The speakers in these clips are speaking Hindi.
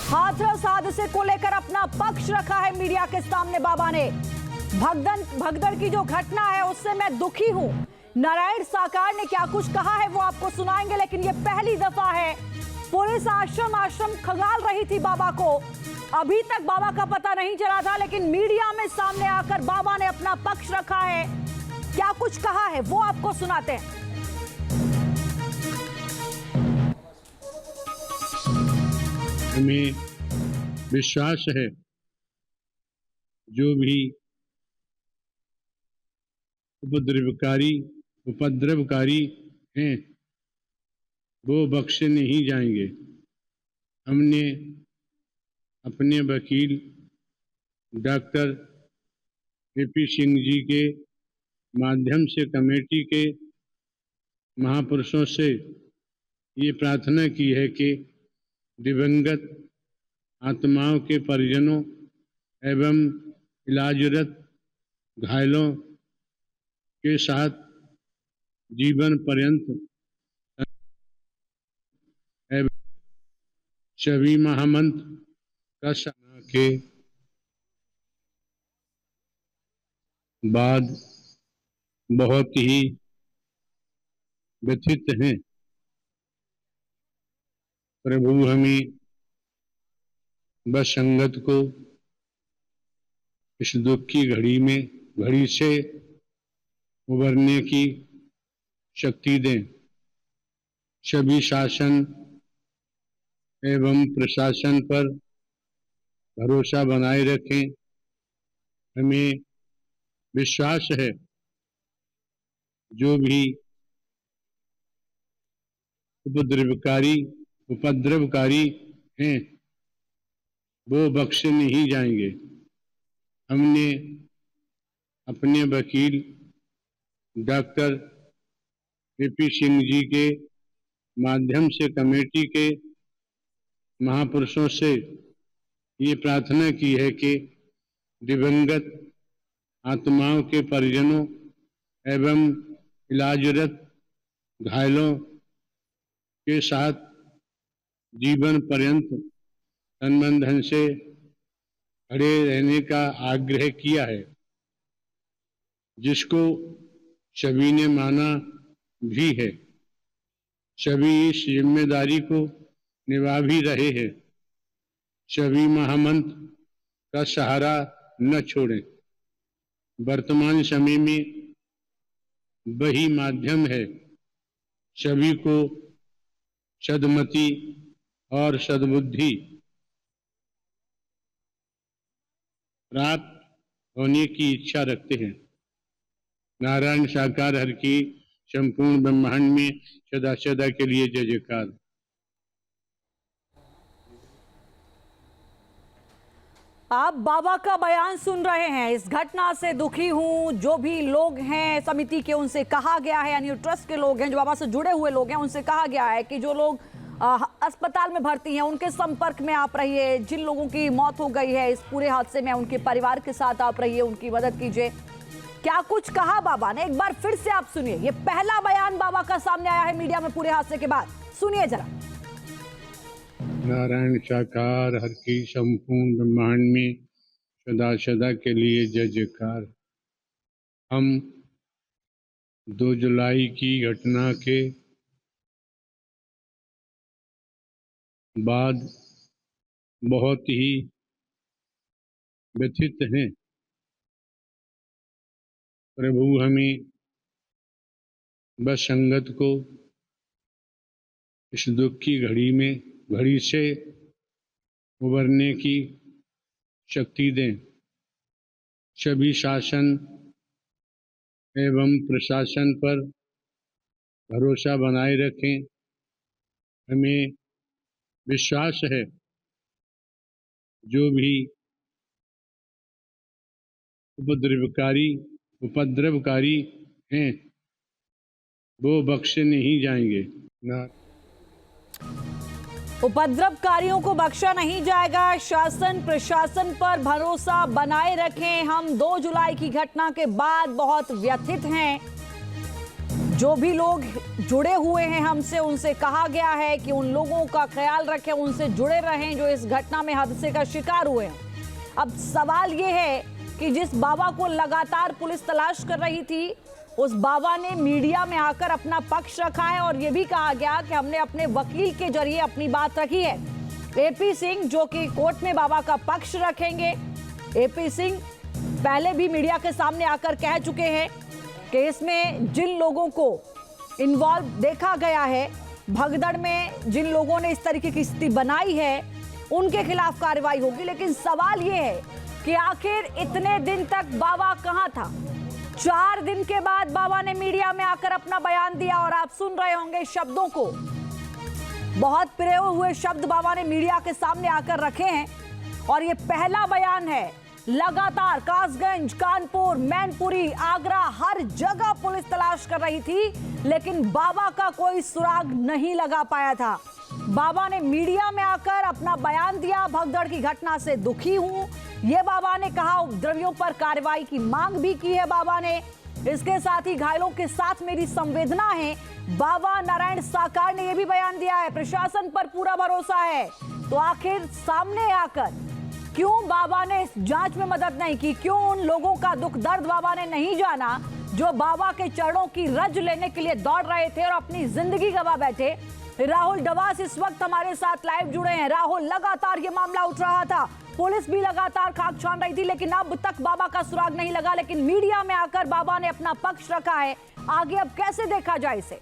हाथरस हादसे को लेकर अपना पक्ष रखा है मीडिया के सामने बाबा ने। भगदड़ की जो घटना है उससे मैं दुखी हूं। नारायण साकार ने क्या कुछ कहा है वो आपको सुनाएंगे, लेकिन ये पहली दफा है पुलिस आश्रम खंगाल रही थी बाबा को। अभी तक बाबा का पता नहीं चला था, लेकिन मीडिया में सामने आकर बाबा ने अपना पक्ष रखा है। क्या कुछ कहा है वो आपको सुनाते हैं। हमें विश्वास है जो भी उपद्रवकारी हैं वो बख्शे नहीं जाएंगे। हमने अपने वकील डॉक्टर ए.पी. सिंह जी के माध्यम से कमेटी के महापुरुषों से ये प्रार्थना की है कि दिवंगत आत्माओं के परिजनों एवं इलाजरत घायलों के साथ जीवन पर्यंत एवं सभी महामंत्र का सामना के बाद बहुत ही व्यथित हैं। प्रभु हमें बस संगत को इस दुख की घड़ी से उबरने की शक्ति दें। सभी शासन एवं प्रशासन पर भरोसा बनाए रखें। हमें विश्वास है जो भी उपद्रवकारी हैं वो बख्शे नहीं जाएंगे। हमने अपने वकील डॉक्टर ए.पी. सिंह जी के माध्यम से कमेटी के महापुरुषों से ये प्रार्थना की है कि दिवंगत आत्माओं के परिजनों एवं इलाजरत घायलों के साथ जीवन पर्यंत तन से खड़े रहने का आग्रह किया है, जिसको सभी ने माना भी है। सभी इस जिम्मेदारी को निभा भी रहे हैं। सभी महामंत्र का सहारा न छोड़ें। वर्तमान समय में वही माध्यम है सभी को सद्मति और सद्बुद्धि प्राप्त होने की इच्छा रखते हैं। नारायण साकार हर की संपूर्ण ब्रह्मांड में सदा सदा के लिए जय जयकार। आप बाबा का बयान सुन रहे हैं। इस घटना से दुखी हूं। जो भी लोग हैं समिति के, उनसे कहा गया है, यानी ट्रस्ट के लोग हैं, जो बाबा से जुड़े हुए लोग हैं, उनसे कहा गया है कि जो लोग अस्पताल में भर्ती हैं उनके संपर्क में आप रहिए। जिन लोगों की मौत हो गई है इस पूरे हादसे में, उनके परिवार के साथ आप रहिए, उनकी मदद कीजिए। क्या कुछ कहा बाबा ने, एक बार फिर से आप सुनिए। ये पहला बयान बाबा का सामने आया है मीडिया में पूरे हादसे के बाद। सुनिए जरा। नारायण साकार हर की संपूर्ण ब्रह्मांड में सदा सदा के लिए जय जयकार। हम 2 जुलाई की घटना के बाद बहुत ही व्यथित हैं। प्रभु हमें बस संगत को इस दुख की घड़ी से उबरने की शक्ति दें। सभी शासन एवं प्रशासन पर भरोसा बनाए रखें। हमें विश्वास है जो भी उपद्रवकारी हैं वो बख्शे नहीं जाएंगे। उपद्रवकारियों को बख्शा नहीं जाएगा। शासन प्रशासन पर भरोसा बनाए रखें। हम 2 जुलाई की घटना के बाद बहुत व्यथित हैं। जो भी लोग जुड़े हुए हैं हमसे, उनसे कहा गया है कि उन लोगों का ख्याल रखें, उनसे जुड़े रहें जो इस घटना में हादसे का शिकार हुए हैं। अब सवाल ये है कि जिस बाबा को लगातार पुलिस तलाश कर रही थी, उस बाबा ने मीडिया में आकर अपना पक्ष रखा है और यह भी कहा गया कि हमने अपने वकील के जरिए अपनी बात रखी है। एपी सिंह जो कि कोर्ट में बाबा का पक्ष रखेंगे। एपी सिंह पहले भी मीडिया के सामने आकर कह चुके हैं कि इसमें जिन लोगों को इन्वॉल्व देखा गया है, भगदड़ में जिन लोगों ने इस तरीके की स्थिति बनाई है, उनके खिलाफ कार्रवाई होगी। लेकिन सवाल यह है कि आखिर इतने दिन तक बाबा कहां था। 4 दिन के बाद बाबा ने मीडिया में आकर अपना बयान दिया और आप सुन रहे होंगे शब्दों को। बहुत प्रयोग हुए शब्द बाबा ने मीडिया के सामने आकर रखे हैं और ये पहला बयान है। लगातार कासगंज, कानपुर, मैनपुरी, आगरा, हर जगह पुलिस तलाश कर रही थी, लेकिन बाबा का कोई सुराग नहीं लगा पाया था। बाबा ने मीडिया में आकर अपना बयान दिया। भगदड़ की घटना से दुखी हूं, यह बाबा ने कहा। उपद्रवियों पर कार्रवाई की मांग भी की है बाबा ने। इसके साथ ही घायलों के साथ मेरी संवेदना है, बाबा नारायण साकार ने यह भी बयान दिया है। प्रशासन पर पूरा भरोसा है। तो आखिर सामने आकर क्यों बाबा ने इस जांच में मदद नहीं की? क्यों उन लोगों का दुख दर्द बाबा ने नहीं जाना जो बाबा के चरणों की रज लेने के लिए दौड़ रहे थे और अपनी जिंदगी गंवा बैठे? राहुल डवास इस वक्त हमारे साथ लाइव जुड़े हैं। राहुल, लगातार ये मामला उठ रहा था, पुलिस भी लगातार खाक छान रही थी, लेकिन अब तक बाबा का सुराग नहीं लगा। लेकिन मीडिया में आकर बाबा ने अपना पक्ष रखा है। आगे अब कैसे देखा जाए इसे?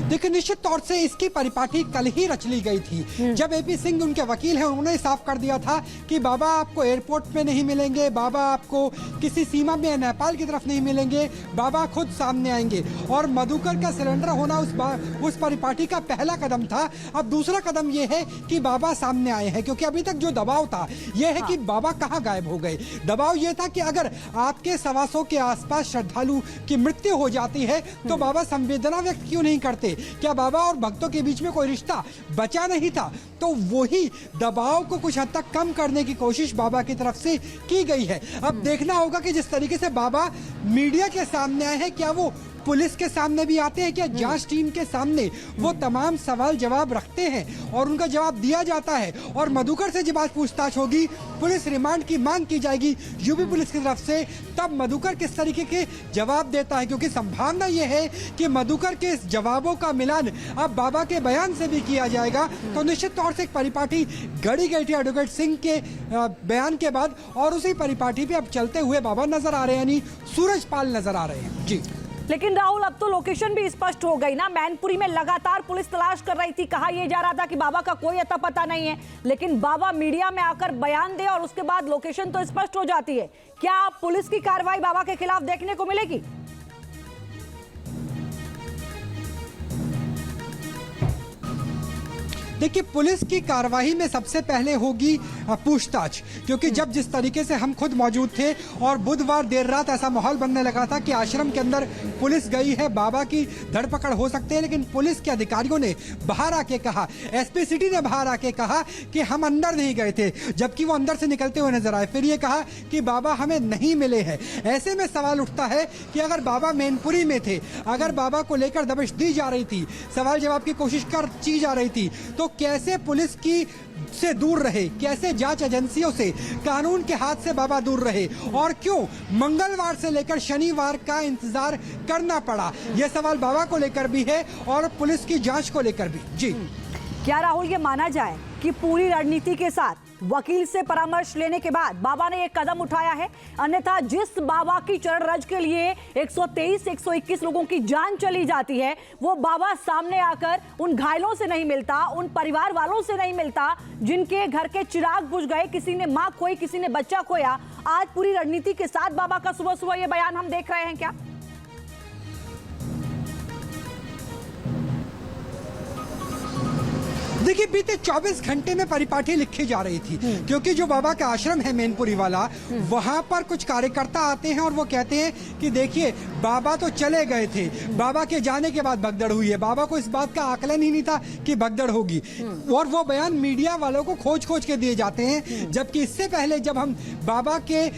देखिए, निश्चित तौर से इसकी परिपाटी कल ही रच ली गई थी। जब एपी सिंह उनके वकील हैं, उन्होंने साफ कर दिया था कि बाबा आपको एयरपोर्ट पे नहीं मिलेंगे, बाबा आपको किसी सीमा में नेपाल की तरफ नहीं मिलेंगे, बाबा खुद सामने आएंगे। और मधुकर का सरेंडर होना उस परिपाटी का पहला कदम था। अब दूसरा कदम यह है कि बाबा सामने आए हैं, क्योंकि अभी तक जो दबाव था यह है कि बाबा कहाँ गायब हो गए। दबाव यह था कि अगर आपके 125 के आसपास श्रद्धालु की मृत्यु हो जाती है तो बाबा संवेदना व्यक्त क्यों नहीं करते? क्या बाबा और भक्तों के बीच में कोई रिश्ता बचा नहीं था? तो वही दबाव को कुछ हद तक कम करने की कोशिश बाबा की तरफ से की गई है। अब देखना होगा कि जिस तरीके से बाबा मीडिया के सामने आए हैं, क्या वो पुलिस के सामने भी आते हैं, क्या जांच टीम के सामने वो तमाम सवाल जवाब रखते हैं और उनका जवाब दिया जाता है। और मधुकर से जब आज पूछताछ होगी, पुलिस रिमांड की मांग की जाएगी यूपी पुलिस की तरफ से, तब मधुकर किस तरीके के जवाब देता है, क्योंकि संभावना ये है कि मधुकर के इस जवाबों का मिलान अब बाबा के बयान से भी किया जाएगा। तो निश्चित तौर से एक परिपाटी गढ़ी गई थी एडवोकेट सिंह के बयान के बाद, और उसी परिपाटी पे अब चलते हुए बाबा नजर आ रहे हैं, यानी सूरजपाल नजर आ रहे हैं। जी, लेकिन राहुल, अब तो लोकेशन भी स्पष्ट हो गई ना। मैनपुरी में लगातार पुलिस तलाश कर रही थी, कहा यह जा रहा था कि बाबा का कोई अता पता नहीं है, लेकिन बाबा मीडिया में आकर बयान दे और उसके बाद लोकेशन तो स्पष्ट हो जाती है। क्या पुलिस की कार्रवाई बाबा के खिलाफ देखने को मिलेगी? देखिए, पुलिस की कार्रवाई में सबसे पहले होगी पूछताछ, क्योंकि जब जिस तरीके से हम खुद मौजूद थे और बुधवार देर रात ऐसा माहौल बनने लगा था कि आश्रम के अंदर पुलिस गई है, बाबा की धरपकड़ हो सकती है, लेकिन पुलिस के अधिकारियों ने बाहर आके कहा, एसपी सिटी ने बाहर आके कहा कि हम अंदर नहीं गए थे, जबकि वो अंदर से निकलते हुए नजर आए। फिर ये कहा कि बाबा हमें नहीं मिले हैं। ऐसे में सवाल उठता है कि अगर बाबा मैनपुरी में थे, अगर बाबा को लेकर दबिश दी जा रही थी, सवाल जवाब की कोशिश की जा रही थी, तो कैसे पुलिस की से दूर रहे, कैसे जांच एजेंसियों से, कानून के हाथ से बाबा दूर रहे, और क्यों मंगलवार से लेकर शनिवार का इंतजार करना पड़ा? यह सवाल बाबा को लेकर भी है और पुलिस की जांच को लेकर भी। जी, क्या राहुल ये माना जाए कि पूरी रणनीति के साथ वकील से परामर्श लेने के बाद बाबा ने एक कदम उठाया है? अन्यथा जिस बाबा की चरण रज के लिए 123 121 लोगों की जान चली जाती है, वो बाबा सामने आकर उन घायलों से नहीं मिलता, उन परिवार वालों से नहीं मिलता जिनके घर के चिराग बुझ गए, किसी ने मां खोई, किसी ने बच्चा खोया। आज पूरी रणनीति के साथ बाबा का सुबह सुबह ये बयान हम देख रहे हैं क्या? देखिए बीते 24 घंटे में परिपाटी लिखी जा रही थी, क्योंकि जो बाबा का आश्रम है मैनपुरी वाला, वहां पर कुछ कार्यकर्ता आते हैं और वो कहते हैं कि देखिए बाबा तो चले गए थे, बाबा के जाने के बाद भगदड़ हुई है, बाबा को इस बात का आकलन ही नहीं था कि भगदड़ होगी। और वो बयान मीडिया वालों को खोज खोज के दिए जाते हैं, जबकि इससे पहले जब हम बाबा के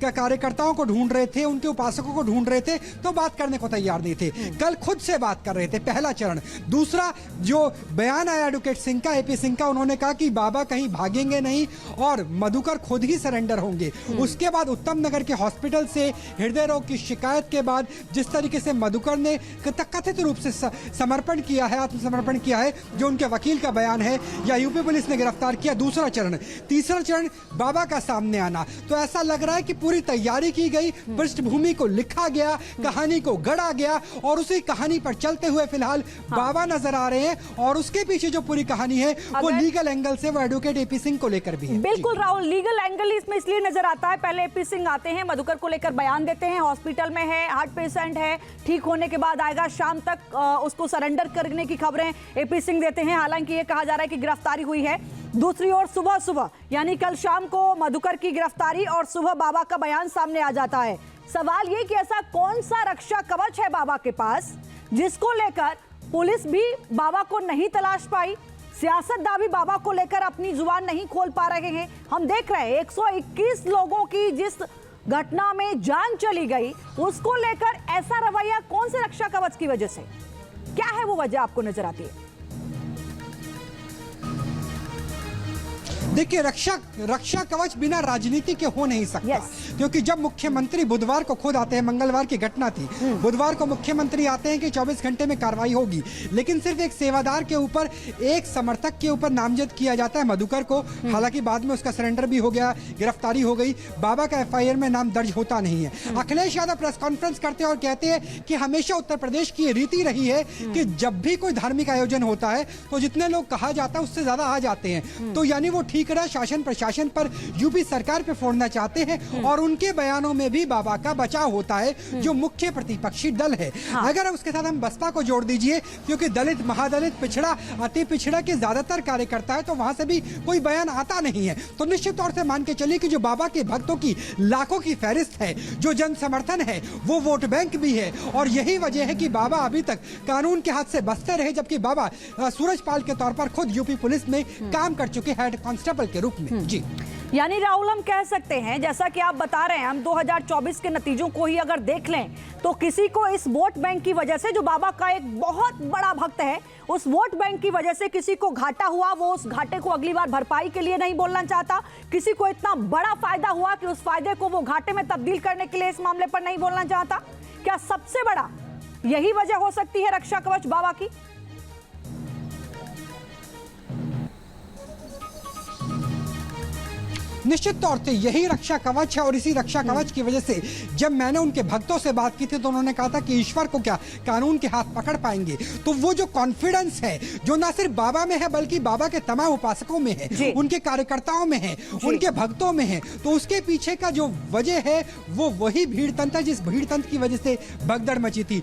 कार्यकर्ताओं को ढूंढ रहे थे, उनके उपासकों को ढूंढ रहे थे, तो बात करने को तैयार नहीं थे। कल खुद से बात कर रहे थे, पहला चरण। दूसरा जो बयान आया एडवोकेट सिंह का, एपी सिंह का, उन्होंने कहा कि बाबा कहीं भागेंगे नहीं और मधुकर खुद ही सरेंडर होंगे। उसके बाद उत्तम नगर के हॉस्पिटल से हृदय रोग की शिकायत के बाद जिस तरीके से मधुकर ने कथित रूप से समर्पण किया है, आत्मसमर्पण किया है, जो उनके वकील का बयान है, या यूपी पुलिस ने गिरफ्तार किया, दूसरा चरण। तीसरा चरण बाबा का सामने आना। तो ऐसा लग रहा है कि पूरी तैयारी की गई, पृष्ठभूमि को लिखा गया, कहानी को गढ़ा गया और उसी कहानी पर चलते हुए फिलहाल बाबा नजर आ रहे हैं। और उसके पीछे जो पूरी कहानी है वो लीगल एंगल से वो एडवोकेट एपी सिंह को लेकर भी है। बिल्कुल राहुल, लीगल एंगल इसमें इसलिए नजर आता है, पहले एपी सिंह आते हैं, मधुकर को लेकर बयान देते हैं, हॉस्पिटल में है, हार्ट पेशेंट है, ठीक होने के बाद आएगा, शाम तक उसको सरेंडर करने की खबरें एपी सिंह देते हैं। हालांकि ये कहा जा रहा है कि गिरफ्तारी हुई है। दूसरी ओर सुबह सुबह यानी कल शाम को मधुकर की गिरफ्तारी और सुबह बाबा का बयान सामने आ जाता है। सवाल ये कि ऐसा कौन सा रक्षा कवच है बाबा के पास जिसको लेकर पुलिस भी बाबा को नहीं तलाश पाई, सियासतदान भी बाबा को लेकर अपनी जुबान नहीं खोल पा रहे हैं। हम देख रहे हैं 121 लोगों की जिस घटना में जान चली गई, उसको लेकर ऐसा रवैया कौन से रक्षा कवच की वजह से, क्या है वो वजह आपको नजर आती है? देखिए रक्षा कवच बिना राजनीति के हो नहीं सकता। क्योंकि जब मुख्यमंत्री बुधवार को खुद आते हैं, मंगलवार की घटना थी, बुधवार को मुख्यमंत्री आते हैं कि 24 घंटे में कार्रवाई होगी, लेकिन सिर्फ एक सेवादार के ऊपर, एक समर्थक के ऊपर नामजद किया जाता है, मधुकर को। हालांकि बाद में उसका सरेंडर भी हो गया, गिरफ्तारी हो गई, बाबा का एफआईआर में नाम दर्ज होता नहीं है। अखिलेश यादव प्रेस कॉन्फ्रेंस करते हैं और कहते हैं कि हमेशा उत्तर प्रदेश की रीति रही है कि जब भी कोई धार्मिक आयोजन होता है तो जितने लोग कहा जाता है उससे ज्यादा आ जाते हैं। तो यानी वो ठीक रहा, शासन प्रशासन पर, यूपी सरकार पे फोड़ना चाहते हैं। और उनके बयानों में भी बाबा का बचाव होता है, जो मुख्य प्रतिपक्षी दल है। अगर उसके साथ हम बसपा को जोड़ दीजिए, क्योंकि दलित, महादलित, पिछड़ा, अति पिछड़ा के ज्यादातर कार्यकर्ता है, तो वहां से भी कोई बयान आता नहीं है। तो निश्चित तौर से मान के चलिए कि जो बाबा के भक्तों की लाखों की फहरिस्त है, जो जन समर्थन है, वो वोट बैंक भी है। और यही वजह है कि बाबा अभी तक कानून के हाथ से बचते रहे, जबकि बाबा सूरजपाल के तौर पर खुद यूपी पुलिस में काम कर चुके हेड कांस्टेबल के रूप में। जी, यानी राहुल हम कह सकते हैं, जैसा कि आप बता रहे हैं, हम 2024 के नतीजों को ही अगर देख लें तो किसी को इस वोट बैंक की वजह से, जो बाबा का एक बहुत बड़ा भक्त है, उस वोट बैंक की वजह से किसी को घाटा हुआ, वो उस घाटे को अगली बार भरपाई के लिए नहीं बोलना चाहता। किसी को इतना बड़ा फायदा हुआ कि उस फायदे को वो घाटे में तब्दील करने के लिए इस मामले पर नहीं बोलना चाहता। क्या सबसे बड़ा यही वजह हो सकती है रक्षा कवच बाबा की? निश्चित तौर से यही रक्षा कवच है। और इसी रक्षा कवच की वजह से जब मैंने उनके भक्तों से बात की थी तो उन्होंने कहा था कि ईश्वर को क्या कानून के हाथ पकड़ पाएंगे। तो वो जो कॉन्फिडेंस है, जो ना सिर्फ बाबा में है बल्कि बाबा के तमाम उपासकों में है, उनके कार्यकर्ताओं में है, उनके भक्तों में है, तो उसके पीछे का जो वजह है वो वही भीड़ तंत्र, जिस भीड़ तंत्र की वजह से भगदड़ मची थी।